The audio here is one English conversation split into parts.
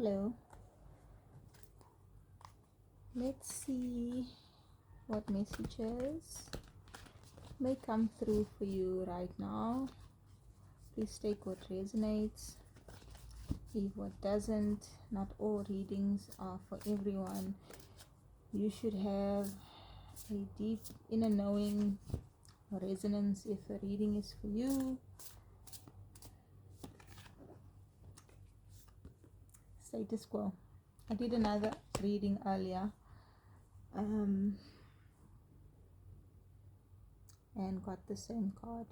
Hello. Let's see what messages may come through for you right now. Please take what resonates, leave what doesn't. Not all readings are for everyone. You should have a deep inner knowing or resonance if a reading is for you. Status quo. I did another reading earlier and got the same card.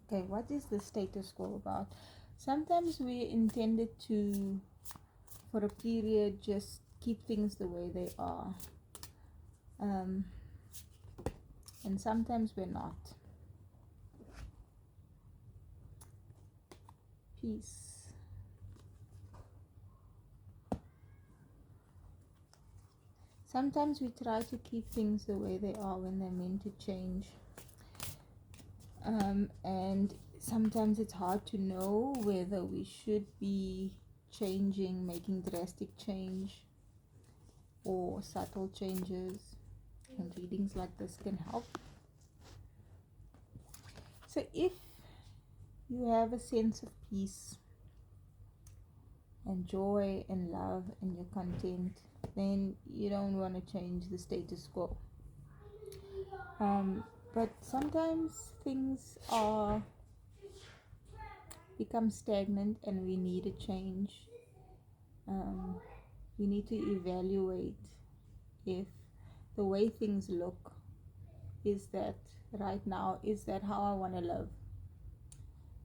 Okay, what is the status quo about? Sometimes we intended to, for a period, just keep things the way they are. And sometimes we're not. Peace. Sometimes we try to keep things the way they are when they're meant to change. And sometimes it's hard to know whether we should be changing, making drastic change, or subtle changes. And readings like this can help. So if you have a sense of peace and joy and love and you're content, then you don't want to change the status quo. But sometimes things become stagnant and we need a change. We need to evaluate if the way things look, is that right now, is that how I want to live?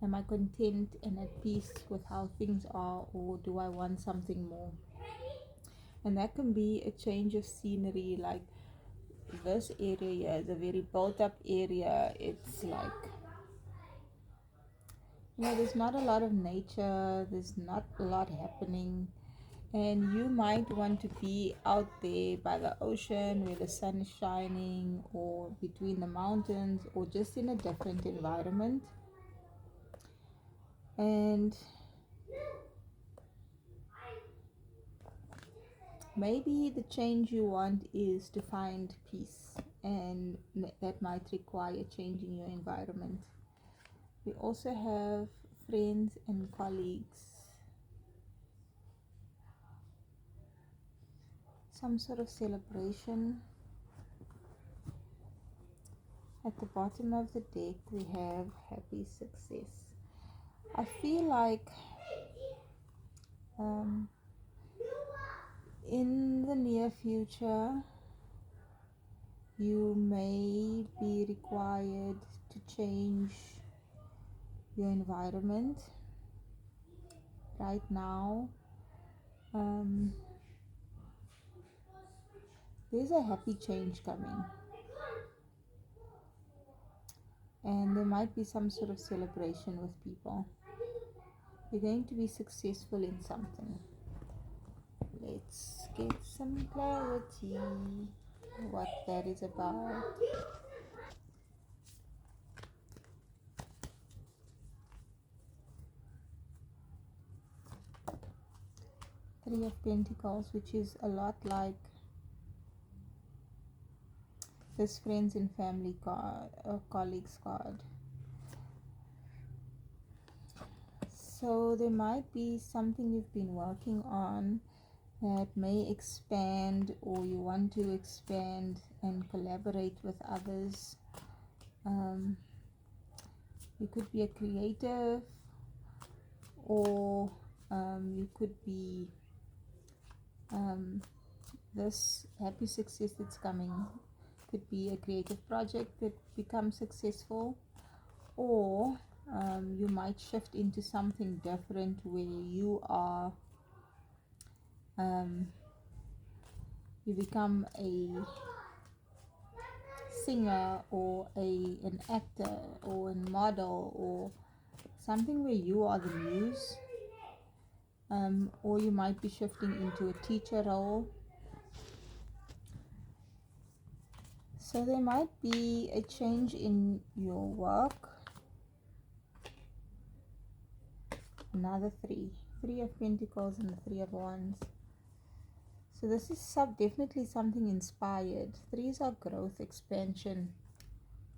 Am I content and at peace with how things are, or do I want something more? And that can be a change of scenery. Like this area here is a very built up area. It's like, there's not a lot of nature, there's not a lot happening, and you might want to be out there by the ocean where the sun is shining, or between the mountains, or just in a different environment. And maybe the change you want is to find peace, and that might require changing your environment. We also have friends and colleagues, some sort of celebration. At the bottom of the deck we have happy success. I feel like in the near future you may be required to change your environment. Right now there's a happy change coming, and there might be some sort of celebration with people. You're going to be successful in something. Let's get some clarity what that is about. Three of Pentacles, which is a lot like this friends and family card or colleagues card. So there might be something you've been working on that may expand, or you want to expand and collaborate with others. You could be a creative, or you could be this happy success that's coming could be a creative project that becomes successful, or you might shift into something different where you are you become a singer, or an actor, or a model, or something where you are the muse. Or you might be shifting into a teacher role. So there might be a change in your work. Another 3. Three of Pentacles and the Three of Wands. So this is definitely something inspired. Threes are growth, expansion,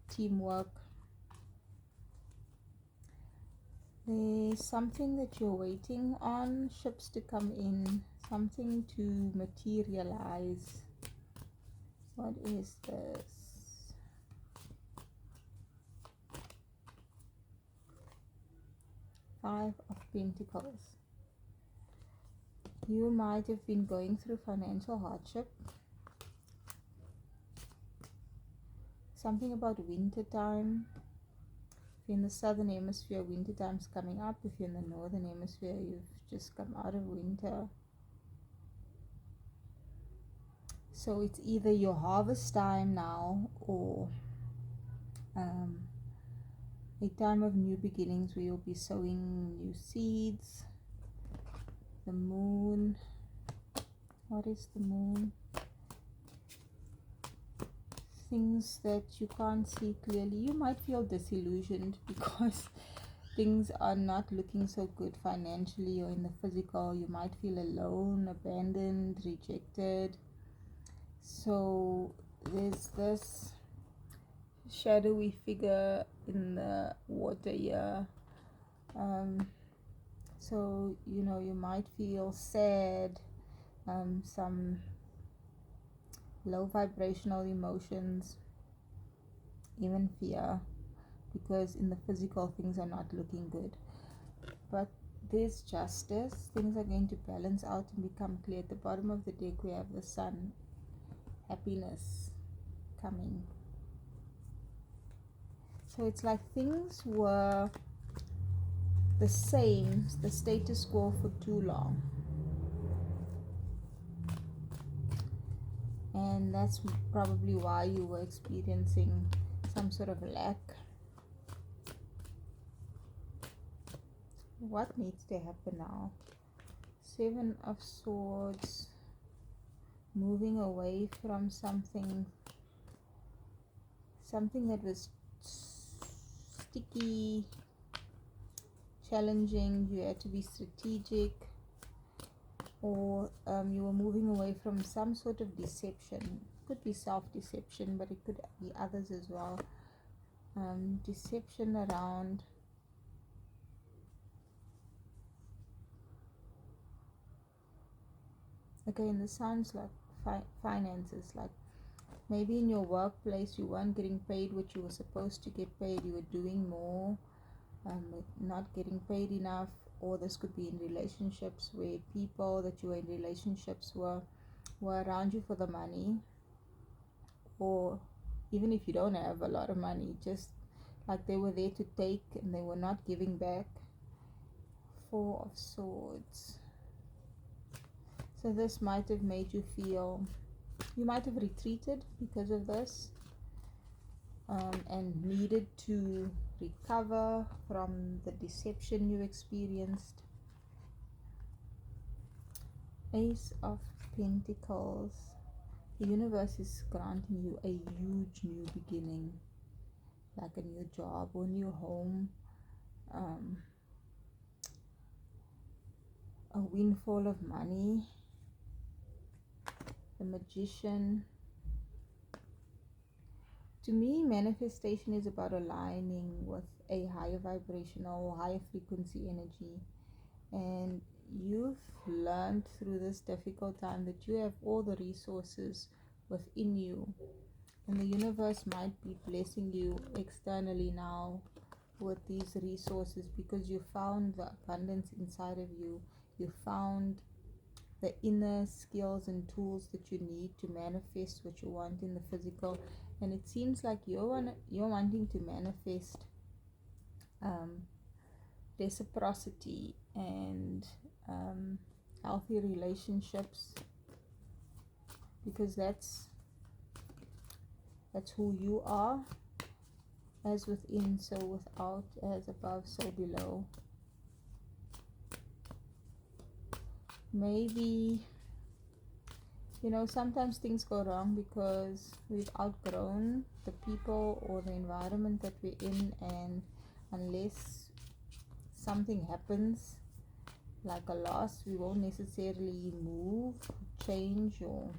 teamwork. There's something that you're waiting on, ships to come in, something to materialize. What is this? Five of Pentacles. You might have been going through financial hardship. Something about winter time. If you're in the southern hemisphere, winter time's coming up. If you're in the northern hemisphere, you've just come out of winter. So it's either your harvest time now, or a time of new beginnings where you'll be sowing new seeds. The moon. What is the moon? Things that you can't see clearly. You might feel disillusioned because things are not looking so good financially or in the physical. You might feel alone, abandoned, rejected. So there's this shadowy figure in the water here. So you might feel sad, some low vibrational emotions, even fear, because in the physical things are not looking good. But there's justice. Things are going to balance out and become clear. At the bottom of the deck we have the sun. Happiness coming. So it's like things were the same, the status quo, for too long. And that's probably why you were experiencing some sort of lack. What needs to happen now? Seven of Swords. Moving away from something that was sticky, challenging. You had to be strategic, or you were moving away from some sort of deception. Could be self-deception, but it could be others as well. Deception around again, this sounds like finances. Like maybe in your workplace you weren't getting paid what you were supposed to get paid. You were doing more, not getting paid enough. Or this could be in relationships where people that you were in relationships were around you for the money, or even if you don't have a lot of money, just like they were there to take and they were not giving back. Four of Swords. So this might have made you feel, you might have retreated because of this, and needed to recover from the deception you experienced. Ace of Pentacles. The universe is granting you a huge new beginning, like a new job or new home, a windfall of money. The Magician. To me, manifestation is about aligning with a higher vibrational, higher frequency energy. And you've learned through this difficult time that you have all the resources within you. And the universe might be blessing you externally now with these resources because you found the abundance inside of you. You found the inner skills and tools that you need to manifest what you want in the physical. And it seems like you're wanting to manifest reciprocity and healthy relationships, because that's who you are. As within, so without, as above, so below. Maybe, sometimes things go wrong because we've outgrown the people or the environment that we're in, and unless something happens, like a loss, we won't necessarily move, change, or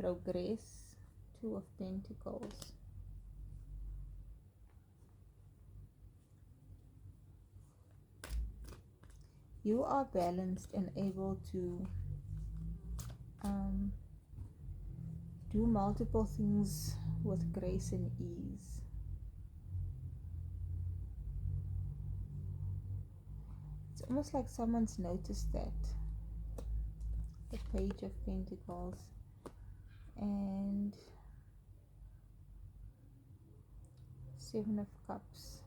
progress. Two of Pentacles. You are balanced and able to do multiple things with grace and ease. It's almost like someone's noticed that. The Page of Pentacles and Seven of Cups.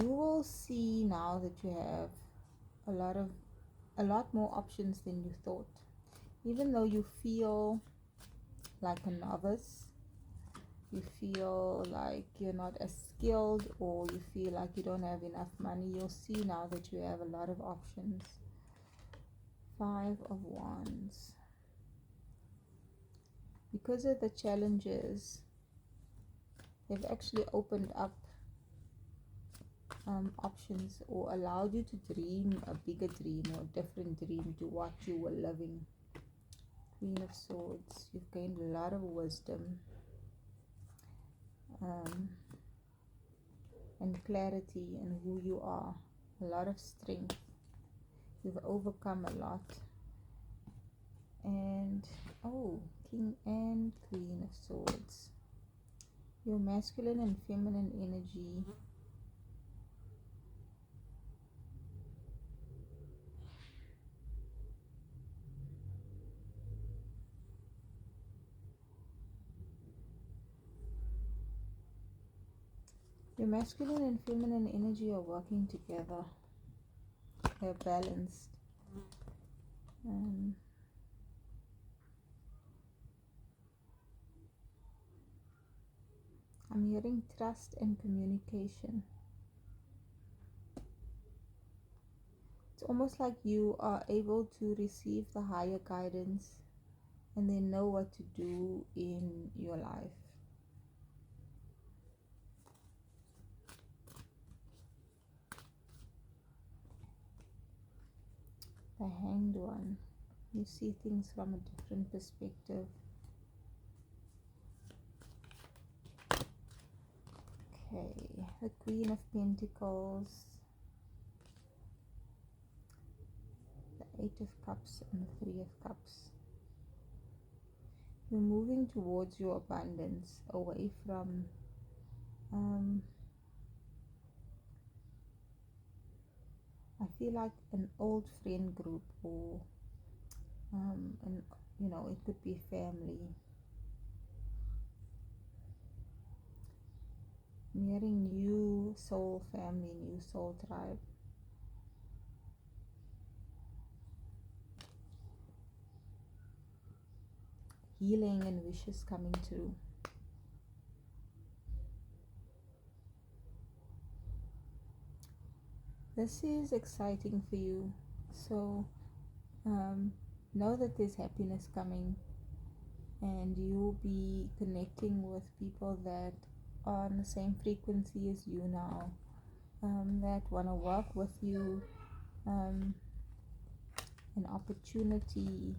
You will see now that you have a lot more options than you thought. Even though you feel like a novice, you feel like you're not as skilled, or you feel like you don't have enough money, you'll see now that you have a lot of options. Five of Wands. Because of the challenges, they've actually opened up options, or allowed you to dream a bigger dream or a different dream to what you were living. Queen of Swords. You've gained a lot of wisdom and clarity in who you are. A lot of strength. You've overcome a lot. And King and Queen of Swords. Your masculine and feminine energy are working together. They're balanced. I'm hearing trust and communication. It's almost like you are able to receive the higher guidance and then know what to do in your life. The Hanged One. You see things from a different perspective. Okay, the Queen of Pentacles, the Eight of Cups, and the Three of Cups. You're moving towards your abundance, away from I feel like an old friend group, or it could be family. I'm hearing new soul family, new soul tribe. Healing and wishes coming true. This is exciting for you. So know that there's happiness coming, and you'll be connecting with people that are on the same frequency as you now, that want to work with you, an opportunity.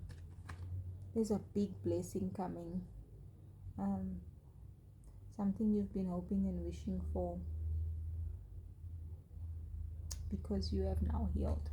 There's a big blessing coming, something you've been hoping and wishing for, because you have now healed.